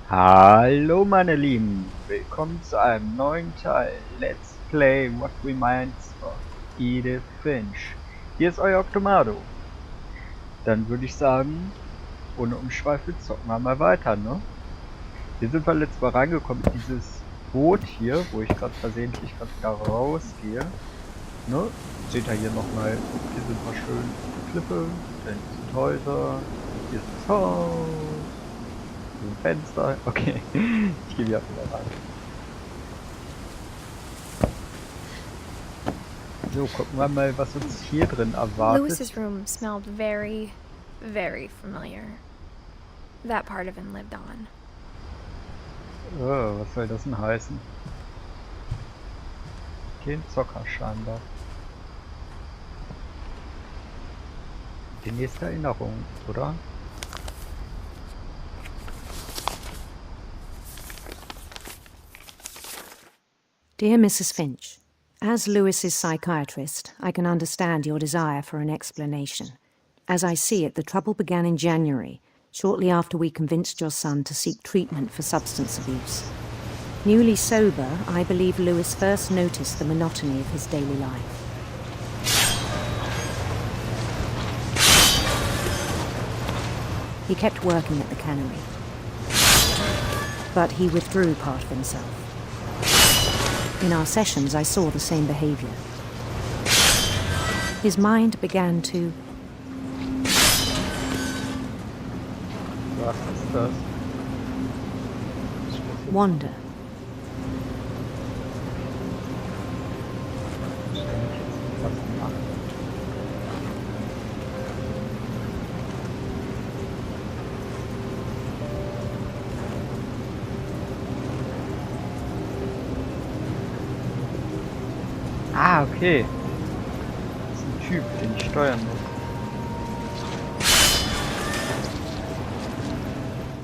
Hallo meine Lieben, willkommen zu einem neuen Teil Let's Play What Reminds of Edith Finch. Hier ist euer Octomado. Dann würde ich sagen, ohne Umschweife zocken wir mal weiter, ne? Hier sind wir letztes Mal reingekommen in dieses Boot hier, wo ich gerade versehentlich gerade wieder rausgehe. Ne? Seht ihr hier nochmal, hier sind wir schön auf der Klippe, da hinten sind Häuser, hier ist das Haus. Hier sind Fenster. Okay, ich gehe wieder rein. So, gucken wir mal, was uns hier drin erwartet. Lewis's room smelled very, very familiar. That part of him lived on. Oh, was soll das denn heißen? Kein Zocker scheinbar. Die nächste Erinnerung, oder? Dear Mrs. Finch, as Lewis's psychiatrist, I can understand your desire for an explanation. As I see it, the trouble began in January, shortly after we convinced your son to seek treatment for substance abuse. Newly sober, I believe Lewis first noticed the monotony of his daily life. He kept working at the cannery, but he withdrew part of himself. In our sessions, I saw the same behavior. His mind began to Was ist das? wander. Was macht? Ah, okay. Das ist ein Typ, den ich steuern muss.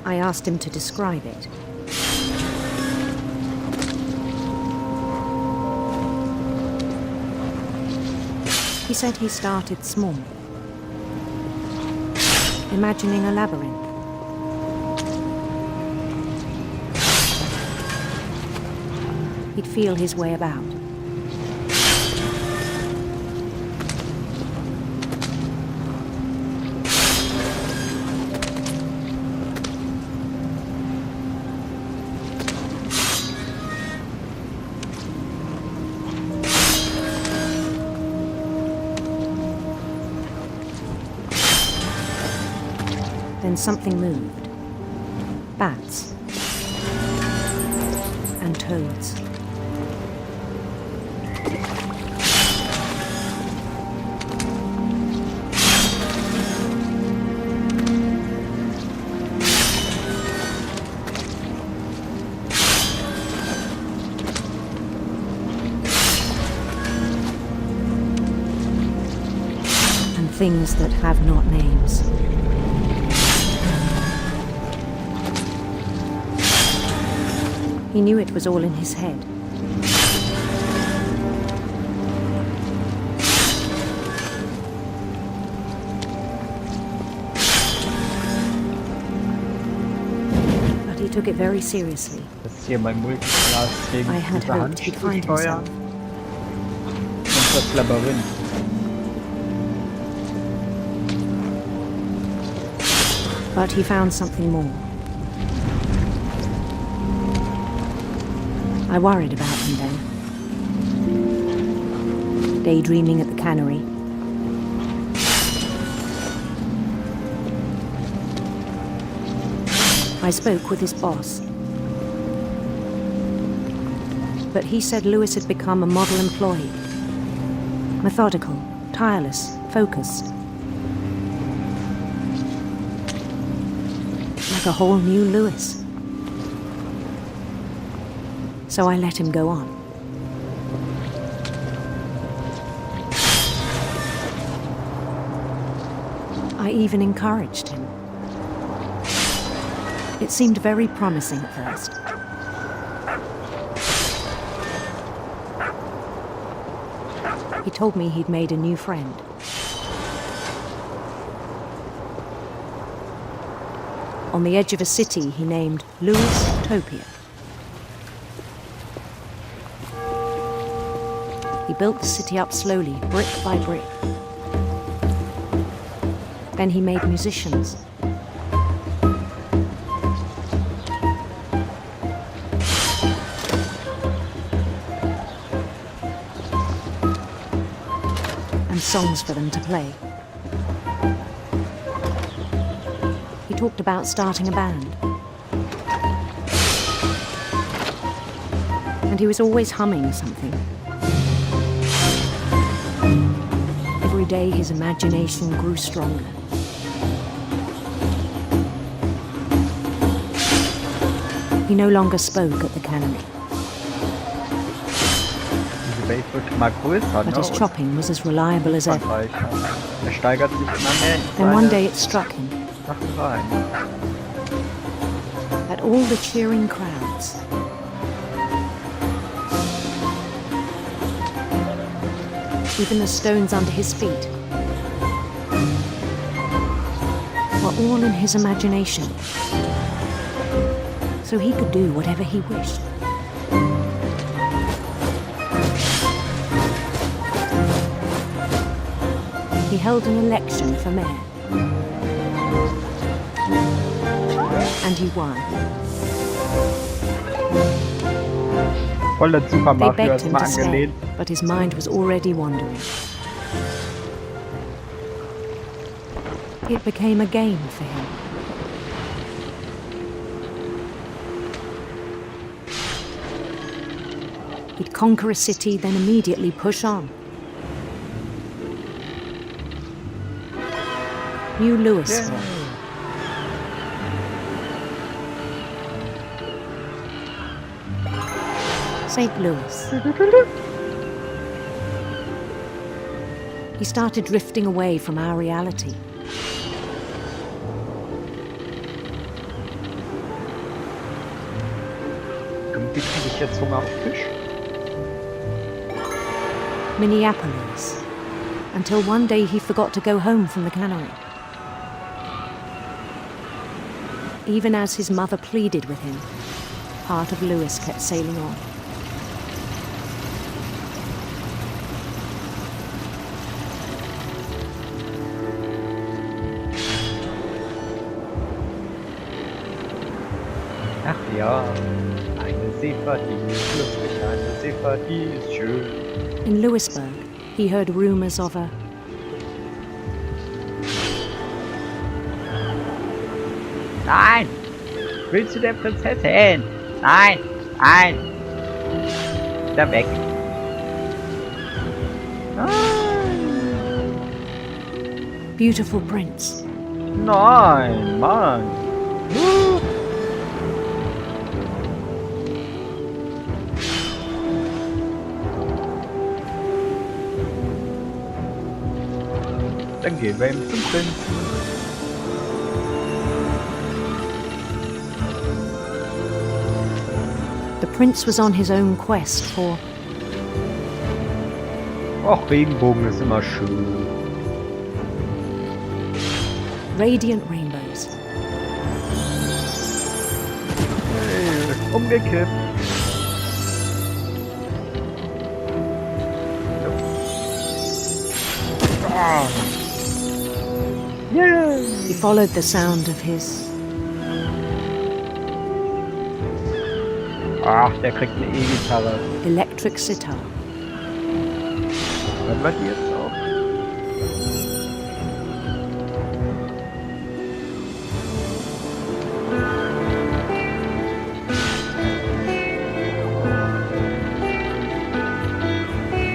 I asked him to describe it. He said he started small, imagining a labyrinth. He'd feel his way about. Then something moved. Bats. And toads. And things that have not names. He knew it was all in his head. But he took it very seriously. Das ist hier mein Multiclass gegen I had diese hoped he'd find Handsteuern himself. und das Labyrinth. But he found something more. I worried about him then. Daydreaming at the cannery. I spoke with his boss. But he said Lewis had become a model employee. Methodical, tireless, focused. Like a whole new Lewis. So I let him go on. I even encouraged him. It seemed very promising at first. He told me he'd made a new friend. on the edge of a city he named Lewis-topia. He built the city up slowly, brick by brick. Then he made musicians. And songs for them to play. He talked about starting a band. And he was always humming something. Every day his imagination grew stronger. He no longer spoke at the cannery. Diese Welt wird immer größer, But ne? his chopping was as reliable as ever. Er steigert sich immer mehr in Then one day seine it struck him Sachen rein. that all the cheering crowds, even the stones under his feet, were all in his imagination, so he could do whatever he wished. He held an election for mayor, and he won. Voll der Super They Mario begged him erstmal to stay, angelehnt. but his mind was already wandering. It became a game for him. He'd conquer a city, then immediately push on. New Louisville. St. Louis. He started drifting away from our reality. Irgendwie kriege ich jetzt Hunger auf Fisch. Minneapolis. Until one day he forgot to go home from the cannery. Even as his mother pleaded with him, part of Lewis kept sailing on. Ach ja, eine Seefahrt, die ist lustig, eine Seefahrt, die ist schön. In Lewisburg, he heard rumors of a Nein! Willst du der Prinzessin? Nein! Nein! Da weg! Nein! beautiful prince. Nein, Mann! Dann gehen wir ihm zum Prinzen. The prince was on his own quest for Och, Regenbogen ist immer schön. radiant rainbows. Hey, umgekippt. Ah. Yeah. He followed the sound of his Ach, der kriegt eine E-Gitarre. electric sitar. Hören wir die jetzt auch?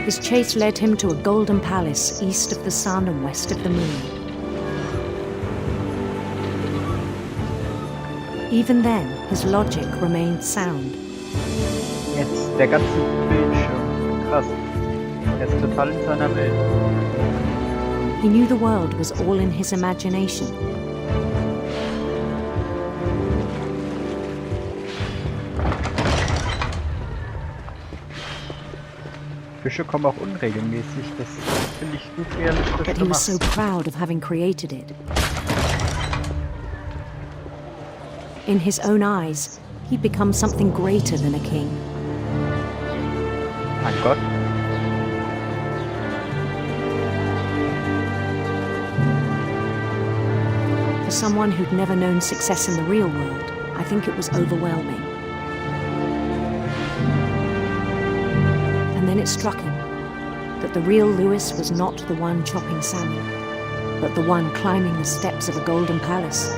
His chase led him to a golden palace east of the sun and west of the moon. Even then, his logic remained sound. Jetzt der ganze Bildschirm. Krass. Er ist total in seiner Welt. He knew the world was all in his imagination. Fische kommen auch unregelmäßig. Das finde ich gut realistisch But he was gemacht. so proud of having created it. In his own eyes, he'd become something greater than a king. Mein Gott. For someone who'd never known success in the real world, I think it was overwhelming. And then it struck him that the real Lewis was not the one chopping salmon, but the one climbing the steps of a golden palace.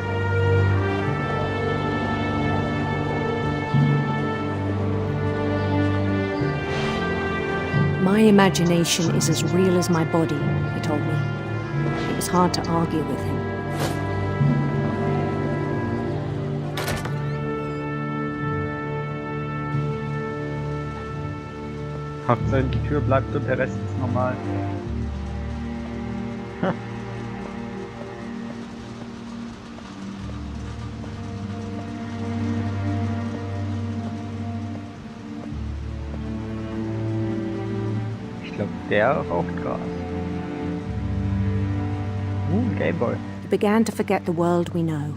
My imagination is as real as my body, he told me. It was hard to argue with him. Hauptsache die Tür bleibt und der Rest ist normal. Ich glaube, der raucht Gras. Gameboy. He began to forget the world we know.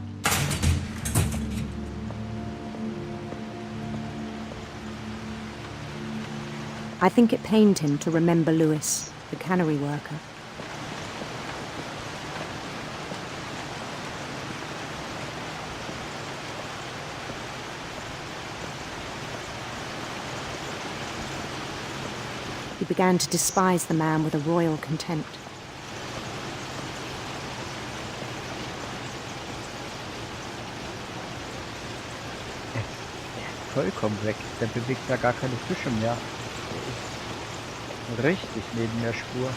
I think it pained him to remember Lewis, the cannery worker. He began to despise the man with a royal contempt. Vollkommen weg. Der bewegt ja gar keine Fische mehr. Richtig neben der Spur.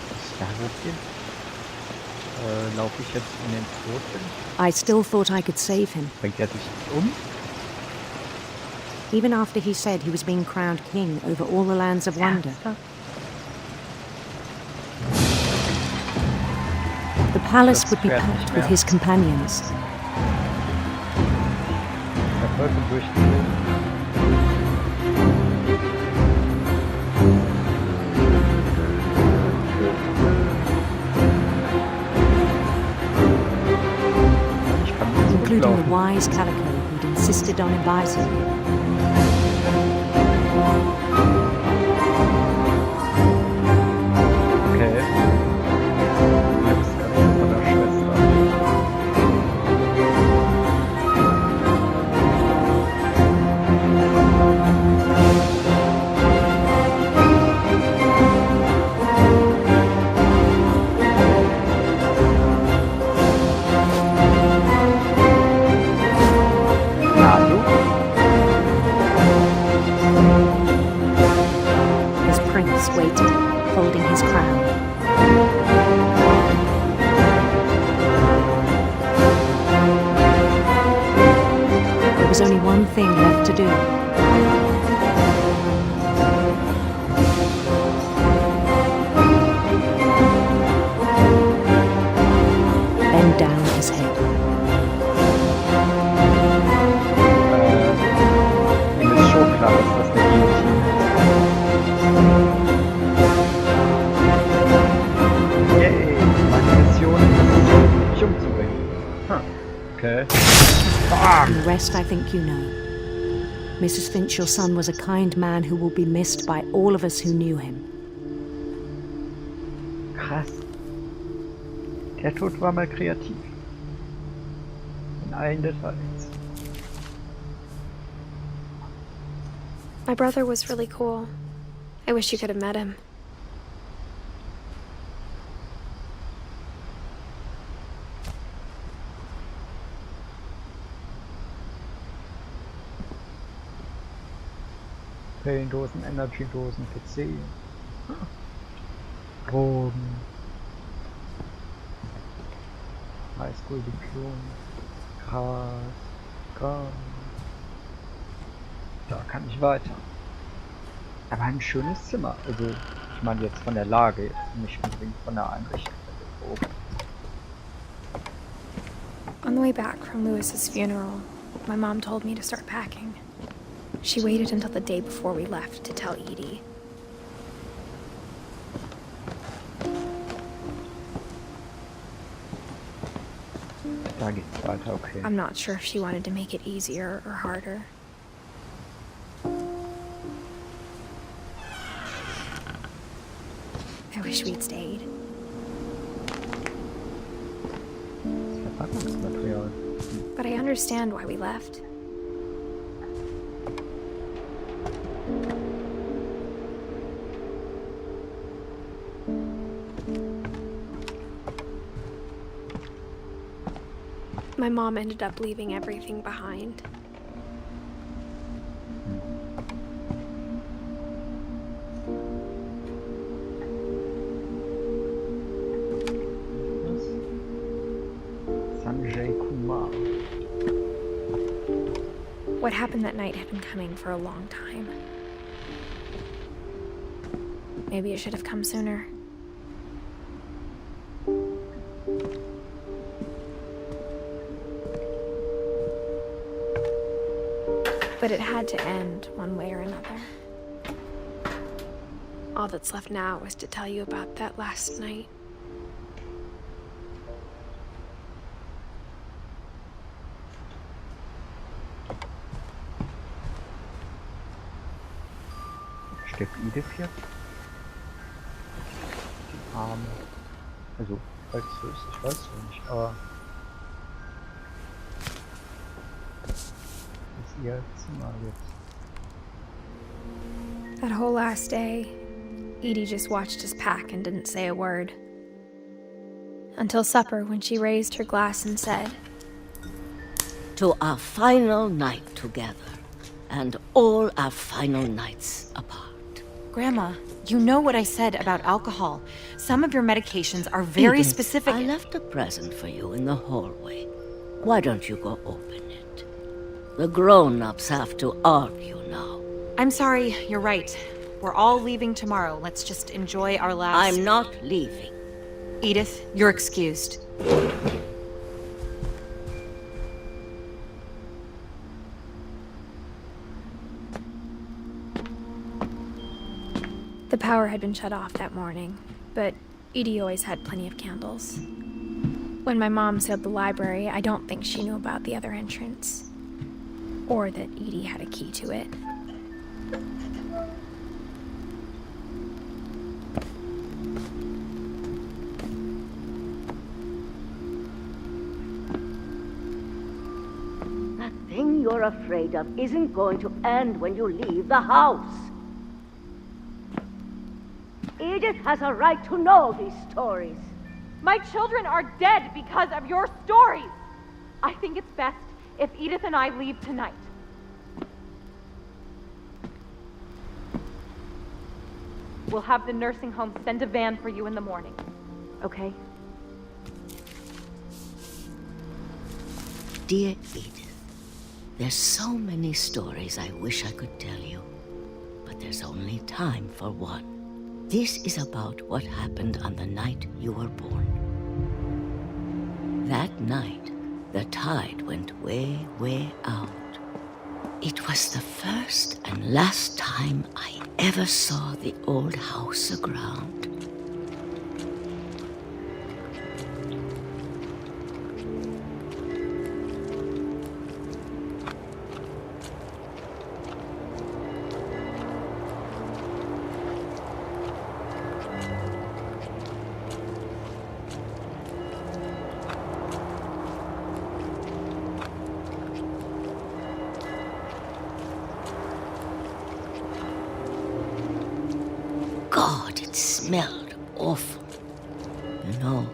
Was ist da hochgehen? Laufe ich jetzt in den Tod hin? I still thought I could save him. Bringt er sich um? Even after he said he was being crowned king over all the lands of wonder. The palace would be packed with his companions. Der Teufel durch die Welt. Including the wise Calico who'd insisted on advising him. Okay. His prince waited, holding his crown. There was only one thing left to do. Bend down his head. Ihm ist schon klar, dass das eine Guillotine ist. Yay! Meine Mission ist, mich umzubringen. Okay. And the rest I think you know. Mrs. Finch, your son was a kind man who will be missed by all of us who knew him. Krass. Der Tod war mal kreativ. In allen Details. My brother was really cool. I wish you could have met him. Pillendosen, Energydosen, PC. Drogen. Highschool-Diplom. Gras. Da kann ich weiter. Aber ein schönes Zimmer. Also, ich meine jetzt von der Lage, jetzt nicht unbedingt von der Einrichtung. On the way back from Lewis's funeral, my mom told me to start packing. She waited until the day before we left to tell Edie. Da geht's weiter, okay. I'm not sure if she wanted to make it easier or harder. I wish we'd stayed. Verpackungsmaterial. But I understand why we left. My mom ended up leaving everything behind. What happened that night had been coming for a long time. Maybe it should have come sooner. But it had to end one way or another. All that's left now is to tell you about that last night. Stirbt Edith jetzt? Die Arme. Also, falls es so ist, ich weiß es nicht, aber... Das ist ihr Zimmer jetzt. That whole last day, Edie just watched us pack and didn't say a word. Until supper, when she raised her glass and said, "To our final night together, and all our final nights apart." Grandma, you know what I said about alcohol. Some of your medications are very Edith, specific. I left a present for you in the hallway. Why don't you go open it? The grown-ups have to argue now. I'm sorry, you're right. We're all leaving tomorrow. Let's just enjoy our last... I'm not leaving. Edith, you're excused. the power had been shut off that morning, but Edie always had plenty of candles. When my mom sealed the library, I don't think she knew about the other entrance, or that Edie had a key to it. That thing you're afraid of isn't going to end when you leave the house. Edith has a right to know these stories. My children are dead because of your stories. I think it's best if Edith and I leave tonight. We'll have the nursing home send a van for you in the morning, okay? Dear Edith, there's so many stories I wish I could tell you, but there's only time for one. This is about what happened on the night you were born. That night, the tide went way, way out. It was the first and last time I ever saw the old house aground. God, it smelled awful. You know,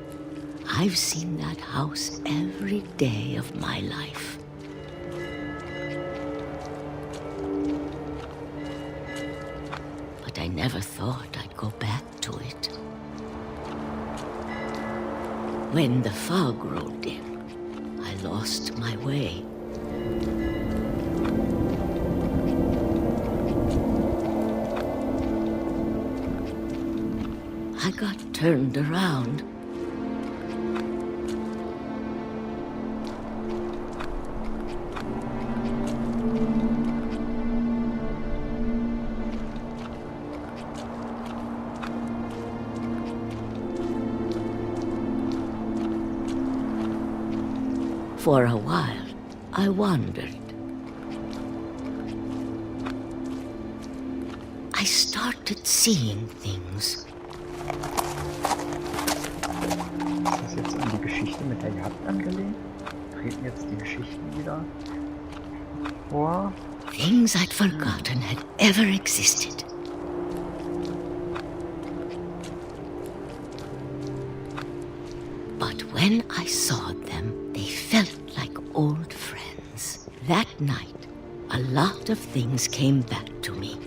I've seen that house every day of my life. But I never thought I'd go back to it. When the fog rolled in, I lost my way. I got turned around. For a while, I wondered. I started seeing things. Ist das jetzt an die Geschichte mit der Jagd angelehnt? Treten jetzt die Geschichten wieder vor? Things I'd forgotten had ever existed. But when I saw them, they felt like old friends. That night, a lot of things came back to me.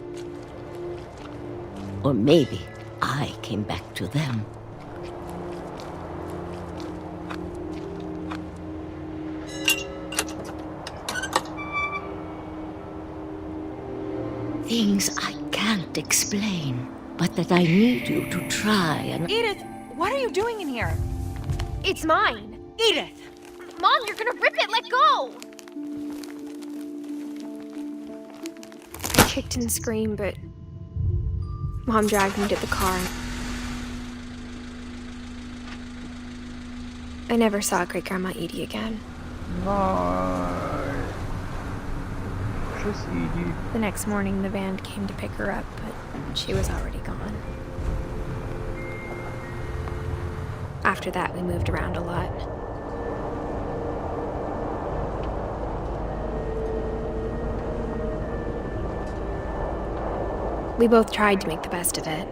Or maybe I came back to them. Things I can't explain, but that I need you to try and... Edith, what are you doing in here? It's mine! Edith! Mom, you're gonna rip it! Let go! I kicked and screamed, but Mom dragged me to the car. I never saw Great-Grandma Edie again. Nein. Tschüss, Edie. The next morning, the band came to pick her up, but she was already gone. After that, we moved around a lot. We both tried to make the best of it.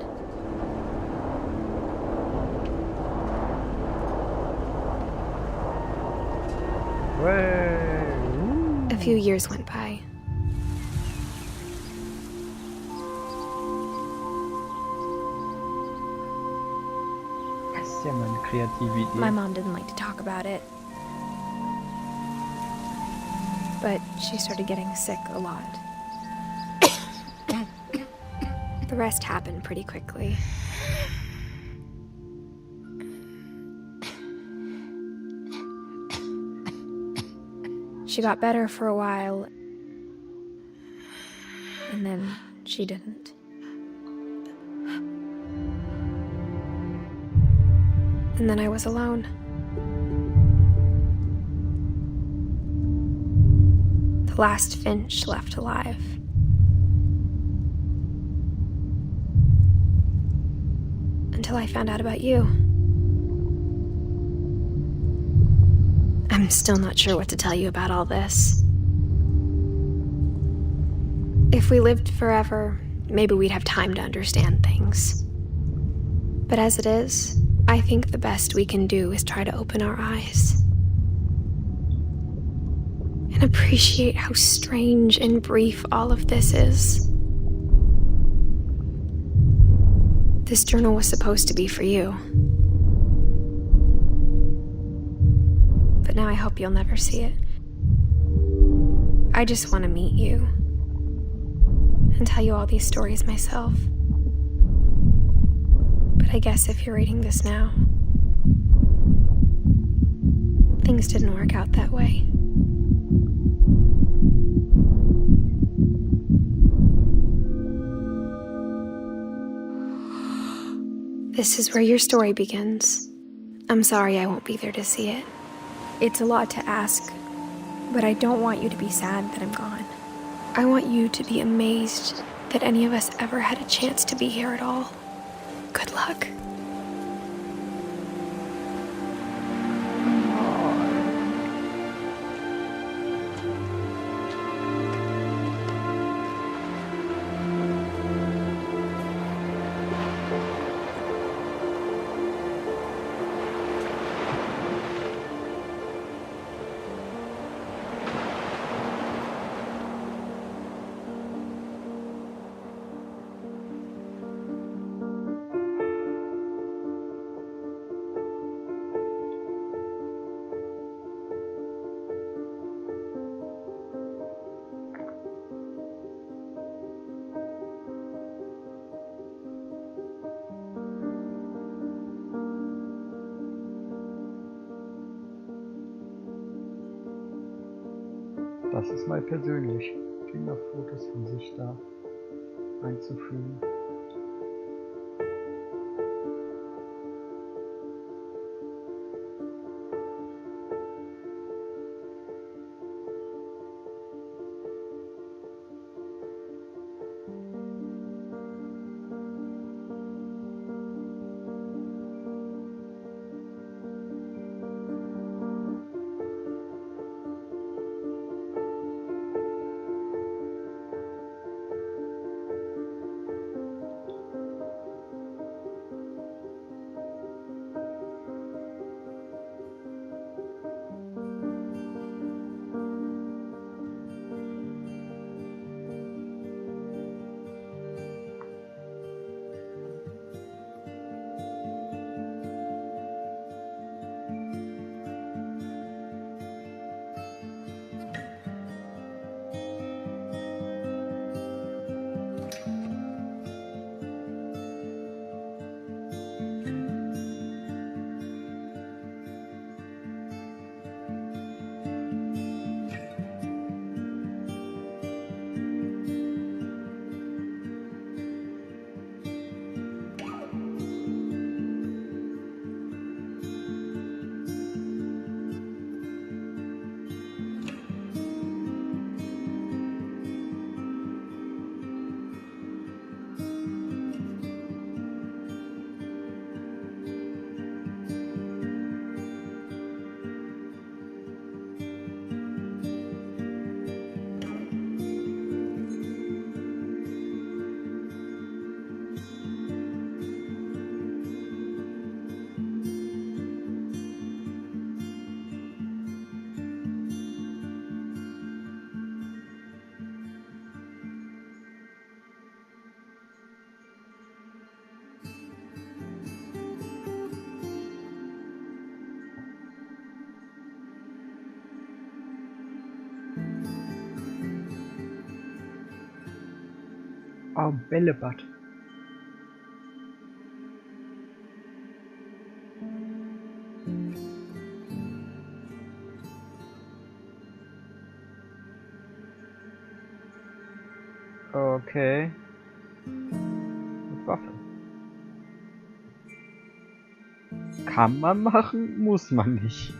A few years went by. Das ist ja mal eine kreative Idee. My mom didn't like to talk about it. But she started getting sick a lot. The rest happened pretty quickly. She got better for a while, and then she didn't. And then I was alone. The last Finch left alive. Until I found out about you. I'm still not sure what to tell you about all this. If we lived forever, maybe we'd have time to understand things. But as it is, I think the best we can do is try to open our eyes. And appreciate how strange and brief all of this is. This journal was supposed to be for you. But now I hope you'll never see it. I just want to meet you and tell you all these stories myself. But I guess if you're reading this now, things didn't work out that way. This is where your story begins. I'm sorry I won't be there to see it. It's a lot to ask, but I don't want you to be sad that I'm gone. I want you to be amazed that any of us ever had a chance to be here at all. Good luck. Das ist mal persönlich, Kinderfotos von sich da einzufügen. Oh, Bällebad. Okay. Mit Waffe. Kann man machen, muss man nicht.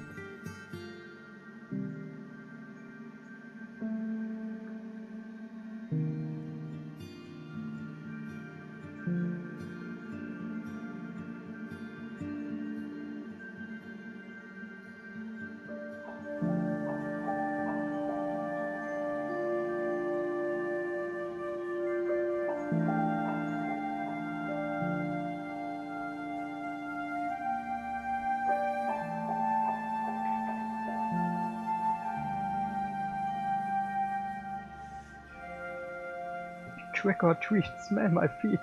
Trick or treat, smell my feet.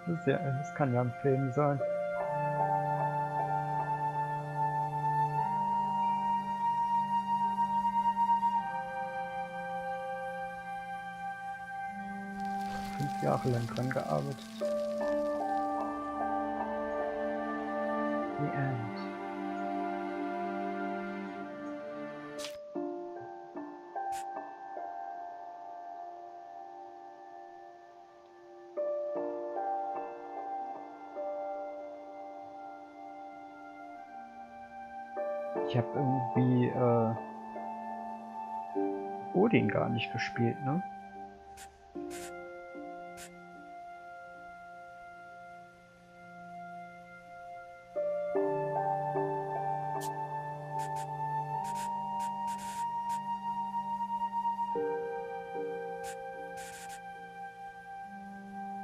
Das kann ja ein Film sein. Fünf Jahre lang dran gearbeitet. The End. Ich habe irgendwie Odin gar nicht gespielt, ne?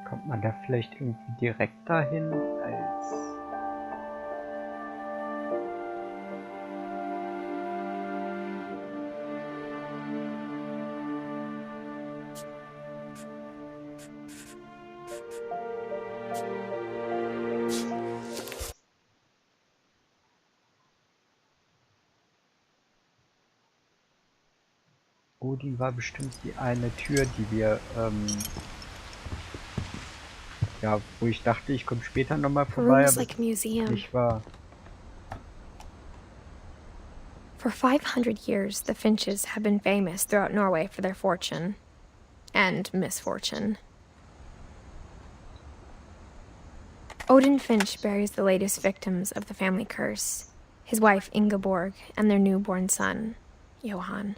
Kommt man da vielleicht irgendwie direkt dahin als... Odin war bestimmt die eine Tür, die wir, ja, wo ich dachte, ich komme später nochmal Her vorbei, room is aber like a museum. nicht wahr. For 500 years, the Finches have been famous throughout Norway for their fortune and misfortune. Odin Finch buries the latest victims of the family curse, his wife Ingeborg and their newborn son, Johan.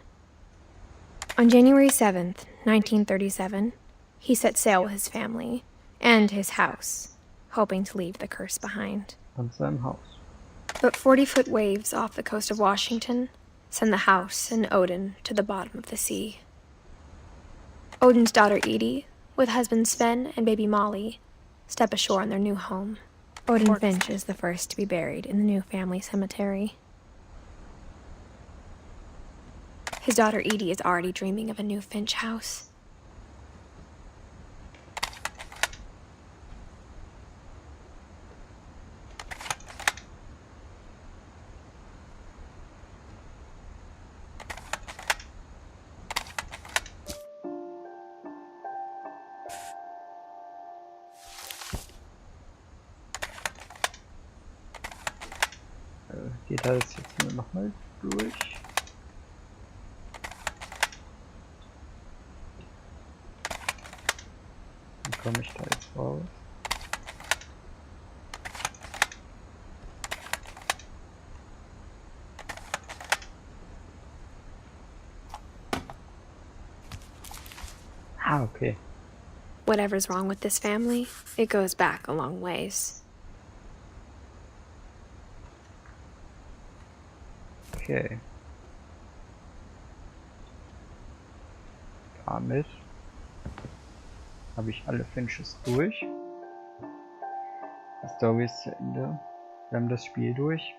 On January 7th, 1937, he set sail with his family and his house, hoping to leave the curse behind. An seinem Haus. But 40-foot waves off the coast of Washington send the house and Odin to the bottom of the sea. Odin's daughter Edie, with husband Sven and baby Molly, step ashore in their new home. Odin Finch is the first to be buried in the new family cemetery. His daughter Edie is already dreaming of a new Finch house. Geht das jetzt nur nochmal durch? Wie komme ich da jetzt raus? Ah, okay. Whatever's wrong with this family, it goes back a long ways. Okay. Damit habe ich alle Finches durch. Die Story ist zu Ende. Wir haben das Spiel durch.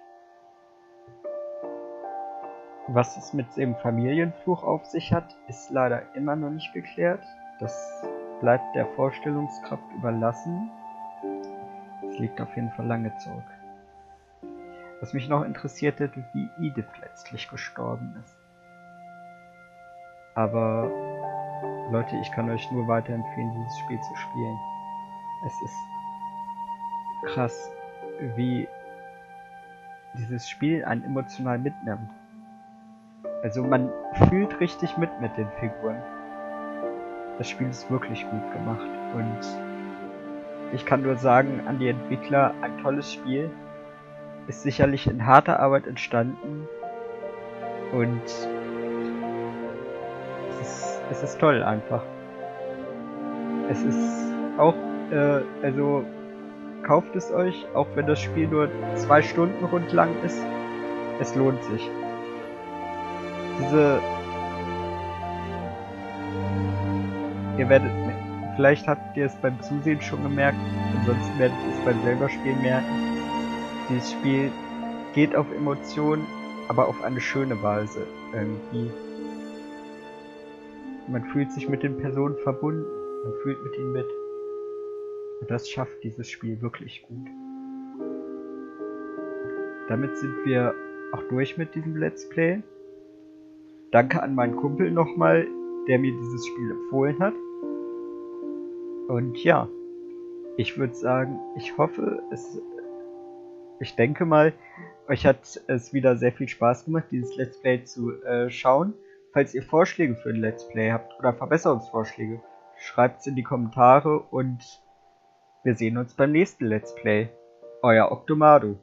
Was es mit dem Familienfluch auf sich hat, ist leider immer noch nicht geklärt. Das bleibt der Vorstellungskraft überlassen. Es liegt auf jeden Fall lange zurück. Was mich noch interessiert hätte, wie Edith letztlich gestorben ist. Aber Leute, ich kann euch nur weiterempfehlen, dieses Spiel zu spielen. Es ist krass, wie dieses Spiel einen emotional mitnimmt. Also man fühlt richtig mit den Figuren. Das Spiel ist wirklich gut gemacht und ich kann nur sagen an die Entwickler, ein tolles Spiel. Ist sicherlich in harter Arbeit entstanden und es ist toll einfach. Es ist auch, also kauft es euch, auch wenn das Spiel nur 2 Stunden rund lang ist. Es lohnt sich. Ihr werdet, vielleicht habt ihr es beim Zusehen schon gemerkt, ansonsten werdet ihr es beim selber Spielen merken. Dieses Spiel geht auf Emotionen, aber auf eine schöne Weise irgendwie. Man fühlt sich mit den Personen verbunden, man fühlt mit ihnen mit. Und das schafft dieses Spiel wirklich gut. Damit sind wir auch durch mit diesem Let's Play. Danke an meinen Kumpel nochmal, der mir dieses Spiel empfohlen hat. Und ja, ich würde sagen, ich denke mal, euch hat es wieder sehr viel Spaß gemacht, dieses Let's Play zu schauen. Falls ihr Vorschläge für ein Let's Play habt oder Verbesserungsvorschläge, schreibt es in die Kommentare und wir sehen uns beim nächsten Let's Play. Euer Octomado.